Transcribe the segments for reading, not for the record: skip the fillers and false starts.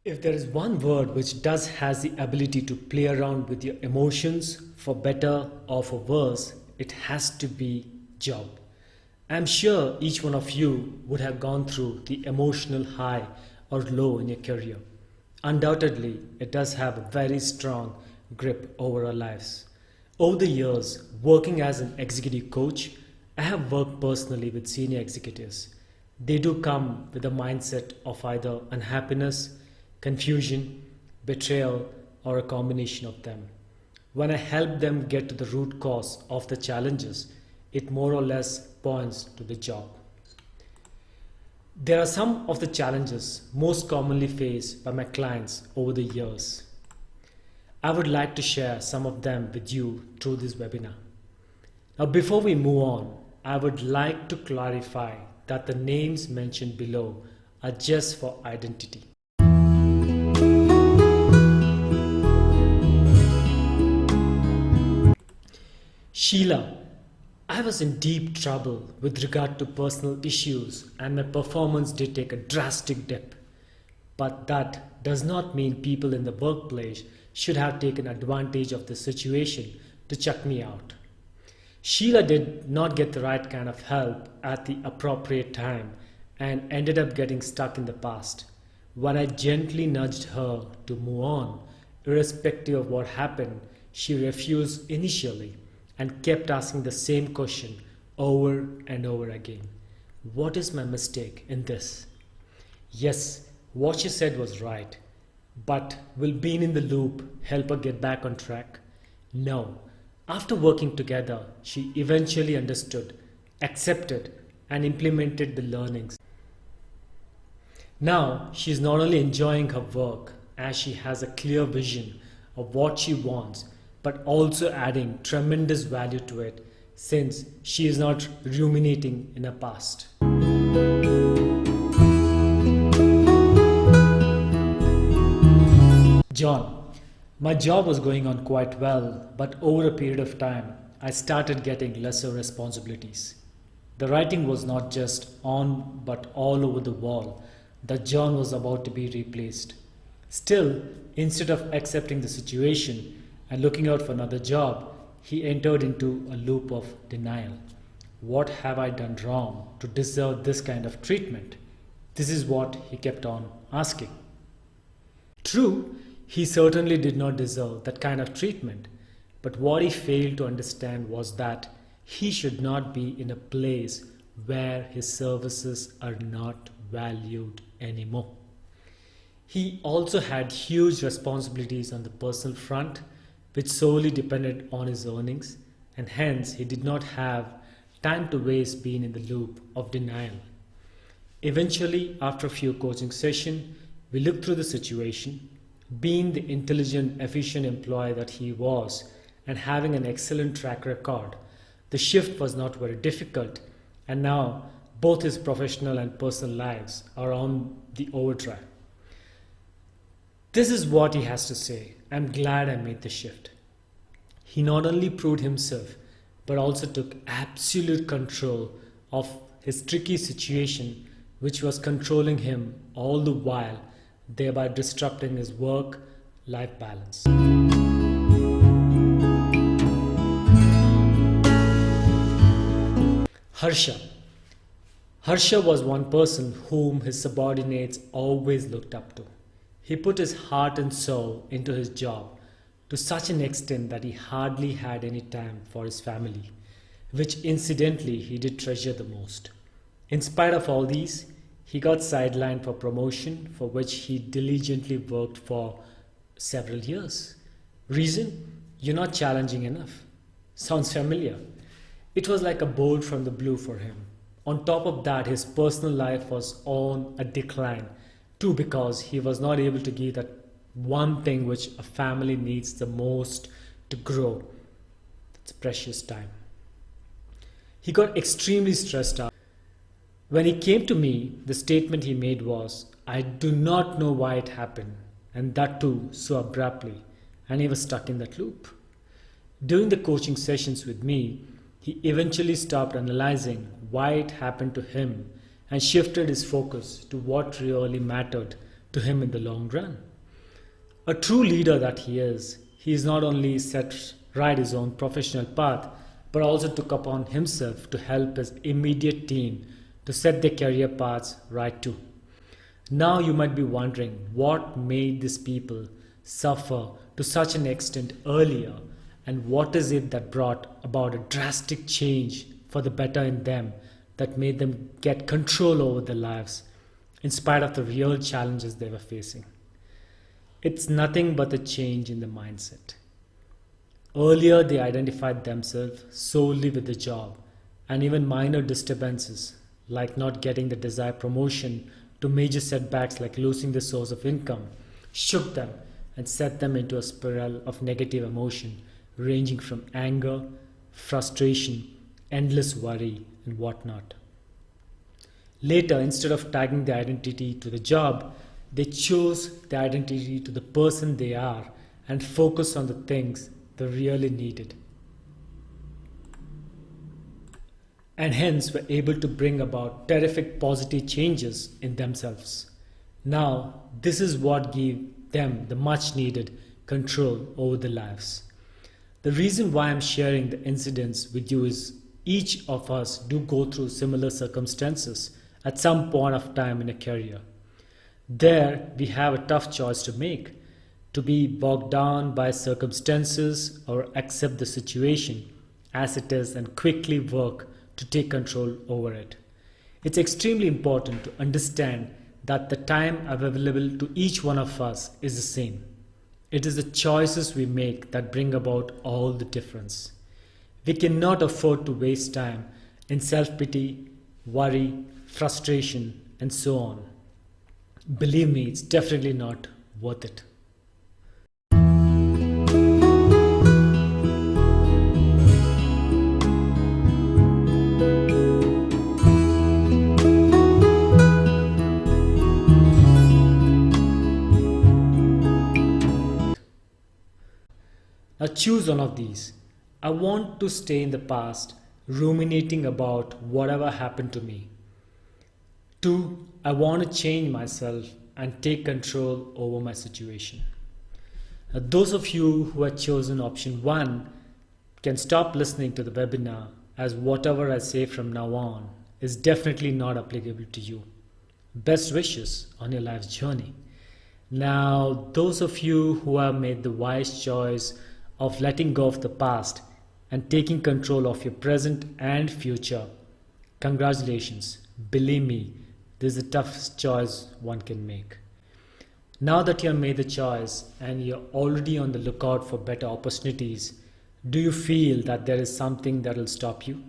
If there is one word which does has the ability to play around with your emotions for better or for worse, it has to be job. I'm sure each one of you would have gone through the emotional high or low in your career. Undoubtedly, it does have a very strong grip over our lives. Over the years, working as an executive coach, I have worked personally with senior executives. They do come with a mindset of either unhappiness, confusion, betrayal, or a combination of them. When I help them get to the root cause of the challenges, it more or less points to the job. There are some of the challenges most commonly faced by my clients over the years. I would like to share some of them with you through this webinar. Now, before we move on, I would like to clarify that the names mentioned below are just for identity. Sheila, I was in deep trouble with regard to personal issues and my performance did take a drastic dip. But that does not mean people in the workplace should have taken advantage of the situation to chuck me out. Sheila did not get the right kind of help at the appropriate time and ended up getting stuck in the past. When I gently nudged her to move on, irrespective of what happened, she refused initially and kept asking the same question over and over again. What is my mistake in this? Yes, what she said was right, but will being in the loop help her get back on track? No. After working together, she eventually understood, accepted, and implemented the learnings. Now, she is not only enjoying her work as she has a clear vision of what she wants, but also adding tremendous value to it since she is not ruminating in her past. John, my job was going on quite well, but over a period of time, I started getting lesser responsibilities. The writing was not just on but all over the wall that John was about to be replaced. Still, instead of accepting the situation and looking out for another job, he entered into a loop of denial. What have I done wrong to deserve this kind of treatment? This is what he kept on asking. True, he certainly did not deserve that kind of treatment, but what he failed to understand was that he should not be in a place where his services are not valued anymore. He also had huge responsibilities on the personal front, which solely depended on his earnings, and hence he did not have time to waste being in the loop of denial. Eventually, after a few coaching sessions, we looked through the situation. Being the intelligent, efficient employee that he was and having an excellent track record, the shift was not very difficult, and now both his professional and personal lives are on the overdrive. This is what he has to say. I'm glad I made the shift. He not only proved himself, but also took absolute control of his tricky situation, which was controlling him all the while, thereby disrupting his work-life balance. Harsha. Harsha was one person whom his subordinates always looked up to. He put his heart and soul into his job to such an extent that he hardly had any time for his family, which incidentally he did treasure the most. In spite of all these, he got sidelined for promotion for which he diligently worked for several years. Reason? You're not challenging enough. Sounds familiar. It was like a bolt from the blue for him. On top of that, his personal life was on a decline. Too, because he was not able to give that one thing which a family needs the most to grow. It's precious time. He got extremely stressed out. When he came to me, the statement he made was, I do not know why it happened, and that too so abruptly, and he was stuck in that loop. During the coaching sessions with me, he eventually stopped analyzing why it happened to him and shifted his focus to what really mattered to him in the long run. A true leader that he is not only set right his own professional path, but also took upon himself to help his immediate team to set their career paths right too. Now you might be wondering what made these people suffer to such an extent earlier, and what is it that brought about a drastic change for the better in them that made them get control over their lives in spite of the real challenges they were facing. It's nothing but a change in the mindset. Earlier, they identified themselves solely with the job, and even minor disturbances, like not getting the desired promotion, to major setbacks like losing the source of income, shook them and set them into a spiral of negative emotion, ranging from anger, frustration, endless worry, and whatnot. Later, instead of tagging their identity to the job, they chose the identity to the person they are and focus on the things they really needed. And hence were able to bring about terrific positive changes in themselves. Now, this is what gave them the much needed control over their lives. The reason why I'm sharing the incidents with you is each of us do go through similar circumstances at some point of time in a career. There, we have a tough choice to make, to be bogged down by circumstances or accept the situation as it is and quickly work to take control over it. It's extremely important to understand that the time available to each one of us is the same. It is the choices we make that bring about all the difference. We cannot afford to waste time in self-pity, worry, frustration, and so on. Believe me, it's definitely not worth it. Now choose one of these. I want to stay in the past, ruminating about whatever happened to me. 2. I want to change myself and take control over my situation. Now, those of you who have chosen option 1 can stop listening to the webinar, as whatever I say from now on is definitely not applicable to you. Best wishes on your life's journey. Now, those of you who have made the wise choice of letting go of the past and taking control of your present and future, congratulations. Believe me, this is the toughest choice one can make. Now that you have made the choice and you're already on the lookout for better opportunities, do you feel that there is something that will stop you?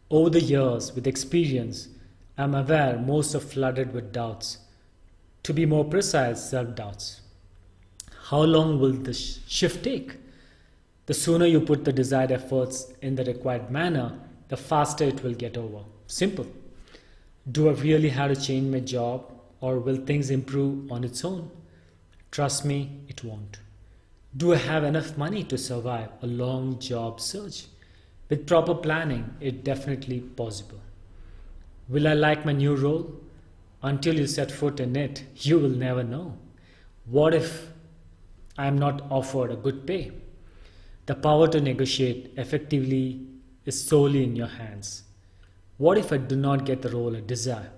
Over the years, with experience, I'm aware most are flooded with doubts. To be more precise, self-doubts. How long will this shift take? The sooner you put the desired efforts in the required manner, the faster it will get over. Simple. Do I really have to change my job, or will things improve on its own? Trust me, it won't. Do I have enough money to survive a long job search? With proper planning, it's definitely possible. Will I like my new role? Until you set foot in it, you will never know. What if I am not offered a good pay? The power to negotiate effectively is solely in your hands. What if I do not get the role I desire?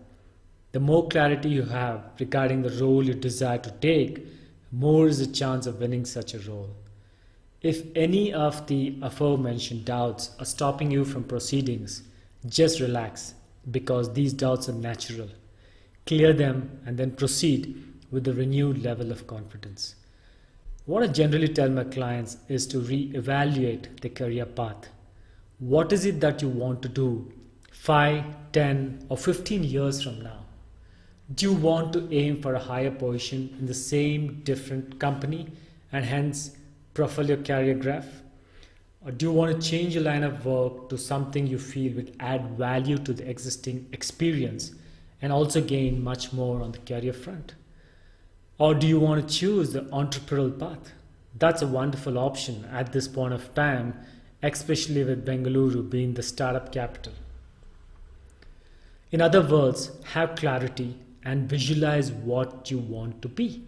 The more clarity you have regarding the role you desire to take, more is the chance of winning such a role. If any of the aforementioned doubts are stopping you from proceedings, just relax, because these doubts are natural. Clear them and then proceed with a renewed level of confidence. What I generally tell my clients is to re-evaluate the career path. What is it that you want to do 5, 10 or 15 years from now? Do you want to aim for a higher position in the same different company and hence profile your career graph? Or do you want to change your line of work to something you feel would add value to the existing experience and also gain much more on the career front? Or do you want to choose the entrepreneurial path? That's a wonderful option at this point of time, especially with Bengaluru being the startup capital. In other words, have clarity and visualize what you want to be.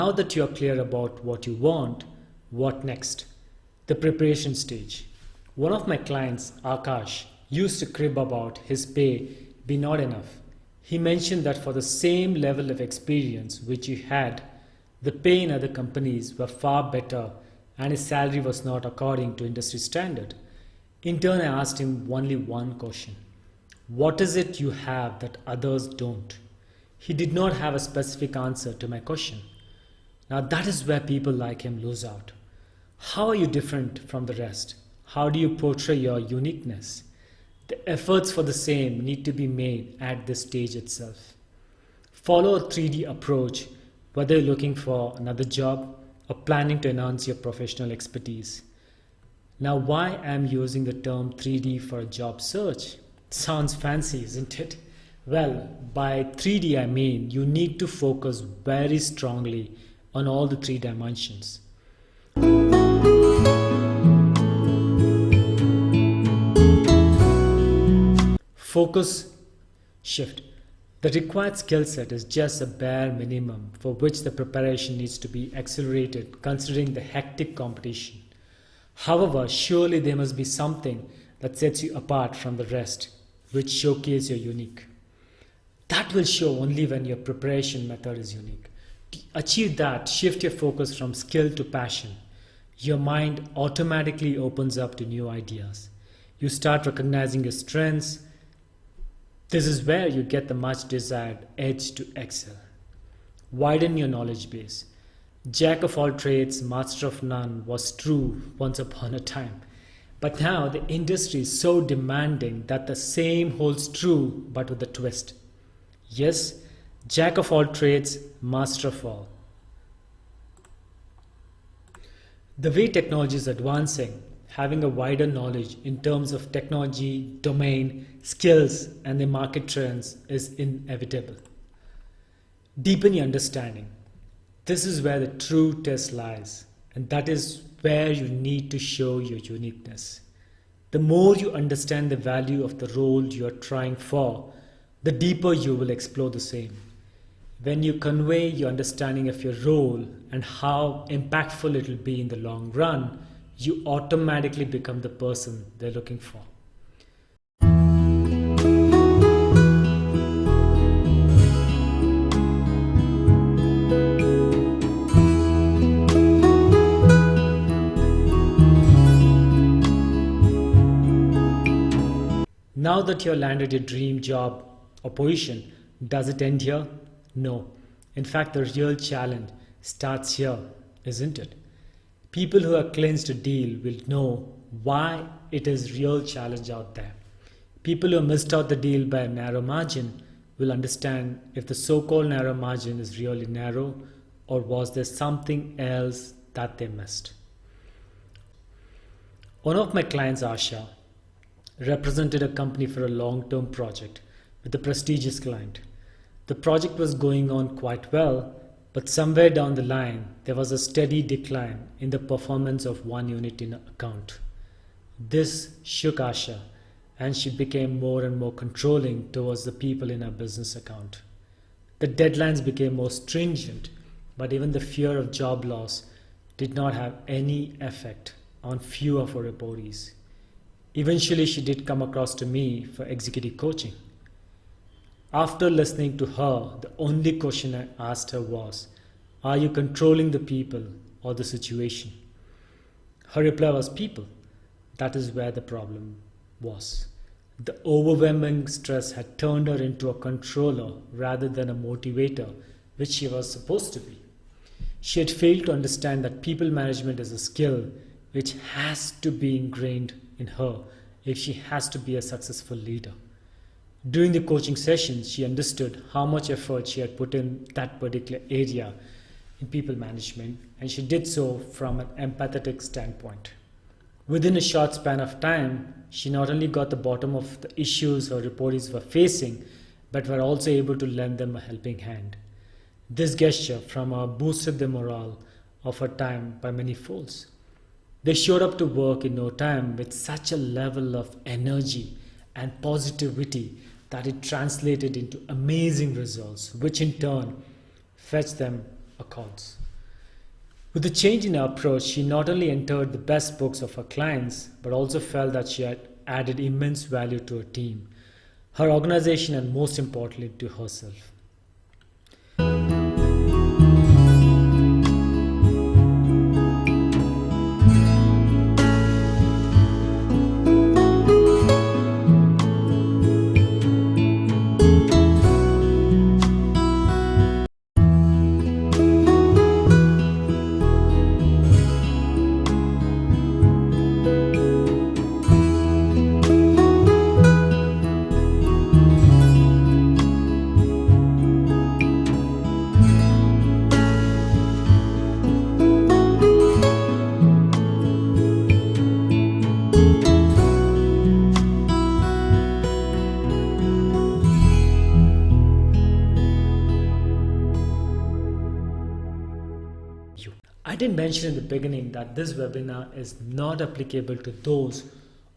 Now that you're clear about what you want, what next? The preparation stage. One of my clients, Akash, used to crib about his pay be not enough. He mentioned that for the same level of experience which he had, the pay in other companies were far better and his salary was not according to industry standard. In turn, I asked him only one question. What is it you have that others don't? He did not have a specific answer to my question. Now that is where people like him lose out. How are you different from the rest? How do you portray your uniqueness? The efforts for the same need to be made at this stage itself. Follow a 3D approach, whether you're looking for another job or planning to enhance your professional expertise. Now, why I'm using the term 3D for a job search? Sounds fancy, isn't it? Well, by 3D I mean you need to focus very strongly on all the three dimensions. Focus shift. The required skill set is just a bare minimum for which the preparation needs to be accelerated considering the hectic competition. However, surely there must be something that sets you apart from the rest, which showcase your unique. That will show only when your preparation method is unique. To achieve that, shift your focus from skill to passion. Your mind automatically opens up to new ideas. You start recognizing your strengths. This is where you get the much desired edge to excel. Widen your knowledge base. Jack of all trades, master of none was true once upon a time. But now the industry is so demanding that the same holds true but with a twist. Yes, Jack of all trades, master of all. The way technology is advancing, having a wider knowledge in terms of technology, domain, skills, and the market trends is inevitable. Deepen your understanding. This is where the true test lies, and that is where you need to show your uniqueness. The more you understand the value of the role you are trying for, the deeper you will explore the same. When you convey your understanding of your role and how impactful it will be in the long run, you automatically become the person they're looking for. Now that you've landed your dream job or position, does it end here? No. In fact, the real challenge starts here, isn't it? People who are cleansed to deal will know why it is real challenge out there. People who missed out the deal by a narrow margin will understand if the so-called narrow margin is really narrow or was there something else that they missed. One of my clients, Harsha, represented a company for a long-term project with a prestigious client. The project was going on quite well, but somewhere down the line, there was a steady decline in the performance of one unit in an account. This shook Harsha, and she became more and more controlling towards the people in her business account. The deadlines became more stringent, but even the fear of job loss did not have any effect on few of her reportees. Eventually, she did come across to me for executive coaching. After listening to her, the only question I asked her was, are you controlling the people or the situation? Her reply was people. That is where the problem was. The overwhelming stress had turned her into a controller rather than a motivator, which she was supposed to be. She had failed to understand that people management is a skill which has to be ingrained in her if she has to be a successful leader. During the coaching sessions, she understood how much effort she had put in that particular area in people management, and she did so from an empathetic standpoint. Within a short span of time, she not only got the bottom of the issues her reportees were facing, but were also able to lend them a helping hand. This gesture from her boosted the morale of her time by many folds. They showed up to work in no time with such a level of energy and positivity that it translated into amazing results, which in turn fetched them accounts. With the change in her approach, she not only entered the best books of her clients, but also felt that she had added immense value to her team, her organization, and most importantly, to herself. I did mention in the beginning that this webinar is not applicable to those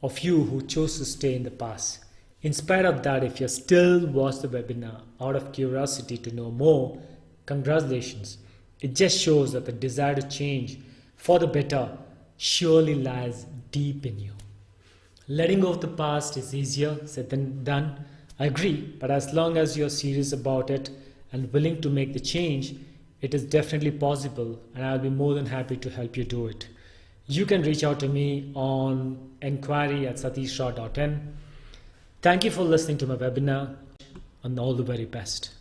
of you who chose to stay in the past. In spite of that, if you still watch the webinar out of curiosity to know more, congratulations. It just shows that the desire to change for the better surely lies deep in you. Letting go of the past is easier said than done. I agree, but as long as you're serious about it and willing to make the change, it is definitely possible, and I'll be more than happy to help you do it. You can reach out to me on enquiry@satishra.in. Thank you for listening to my webinar, and all the very best.